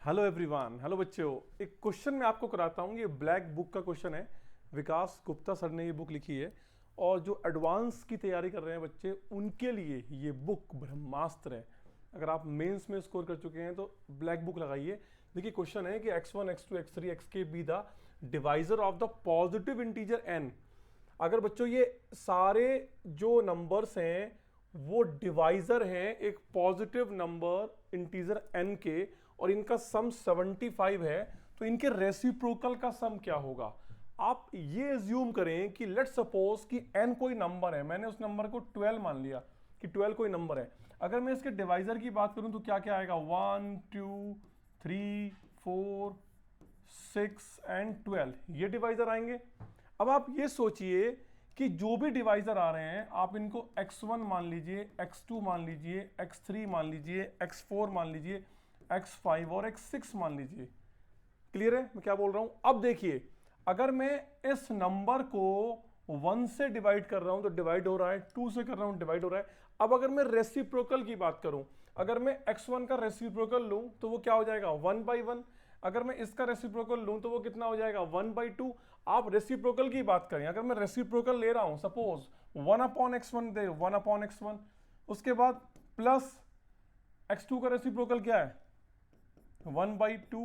Hello everyone, hello बच्चों। एक question मैं आपको कराता हूँ। ये ब्लैक बुक का क्वेश्चन है। विकास गुप्ता सर ने ये बुक लिखी है और जो एडवांस की तैयारी कर रहे हैं बच्चे उनके लिए ये बुक ब्रह्मास्त्र है। अगर आप मेंस में स्कोर कर चुके हैं तो ब्लैक बुक लगाइए। देखिए क्वेश्चन है कि x1 x2 x3 xk be the divisor of the positive integer n। अगर बच्चों ये सारे जो नंबर्स हैं वो डिवाइजर हैं एक पॉजिटिव नंबर इंटीजर n के और इनका सम 75 है तो इनके रेसिप्रोकल का सम क्या होगा। आप ये एज्यूम करें कि लेट्स सपोज कि n कोई नंबर है, मैंने उस नंबर को 12 मान लिया कि 12 कोई नंबर है। अगर मैं इसके डिवाइजर की बात करूं तो क्या क्या आएगा, 1 2 3 4 6 एंड 12 ये डिवाइजर आएंगे। अब आप ये सोचिए कि जो भी डिवाइजर आ रहे हैं आप इनको x1 मान लीजिए, x2 मान लीजिए, x3 मान लीजिए, x4 मान लीजिए, x5 और x6 मान लीजिए। क्लियर है मैं क्या बोल रहा हूं। अब देखिए अगर मैं इस नंबर को 1 से डिवाइड कर रहा हूं तो डिवाइड हो रहा है, 2 से कर रहा हूं डिवाइड हो रहा है। अब अगर मैं रेसिप्रोकल की बात करूं, अगर मैं x1 का रेसिप्रोकल लूं तो वो क्या हो जाएगा 1/1। अगर मैं इसका रेसिप्रोकल लूं तो वो कितना हो जाएगा 1/2। आप रेसिप्रोकल की बात करें, अगर मैं रेसिप्रोकल ले रहा हूं सपोज 1/x1 दे 1/x1, उसके बाद प्लस x2 का रेसिप्रोकल क्या है 1/2,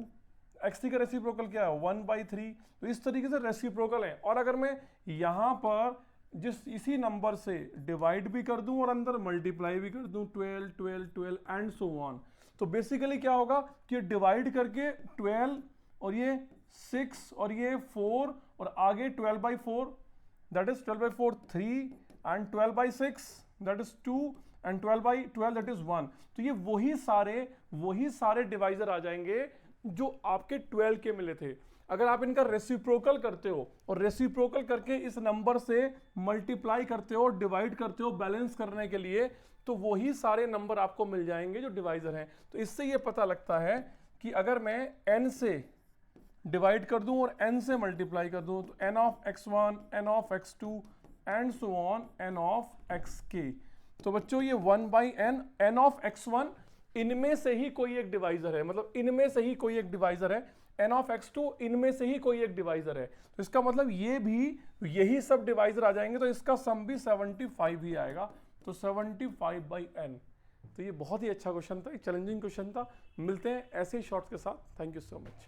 x3 का रेसिप्रोकल क्या है 1/3। तो इस तरीके से रेसिप्रोकल है। और अगर मैं यहां पर जिस इसी नंबर से डिवाइड भी कर दूं और अंदर मल्टीप्लाई भी कर दूं 12 12 12 एंड सो ऑन, तो बेसिकली क्या होगा कि डिवाइड करके 12 और ये 6 और ये 4 और आगे 12/4 that is 12/4 3 and 12/6 that is 2 and 12/12 that is 1। तो ये वही सारे डिवाइजर आ जाएंगे जो आपके 12 के मिले थे। अगर आप इनका रेसिप्रोकल करते हो और रेसिप्रोकल करके इस नंबर से मल्टीप्लाई करते हो, डिवाइड करते हो बैलेंस करने के लिए, तो वही सारे नंबर आपको मिल जाएंगे जो डिवाइजर हैं। तो इससे ये पता लगता है कि अगर मैं n से डिवाइड कर दूं और n से मल्टीप्लाई कर दूं तो n of x1 n of x2 and so on n of xk। तो बच्चों ये 1/n n ऑफ x1 इनमें से ही कोई एक डिवाइजर है, मतलब इनमें से ही कोई एक डिवाइजर है। n ऑफ x2 इनमें से ही कोई एक डिवाइजर है। तो इसका मतलब ये भी यही सब डिवाइजर आ जाएंगे तो इसका सम भी 75 ही आएगा। तो 75/n। तो ये बहुत ही अच्छा क्वेश्चन था, एक चैलेंजिंग क्वेश्चन था। मिलते हैं ऐसे ही शॉर्ट्स के साथ। Thank you so much.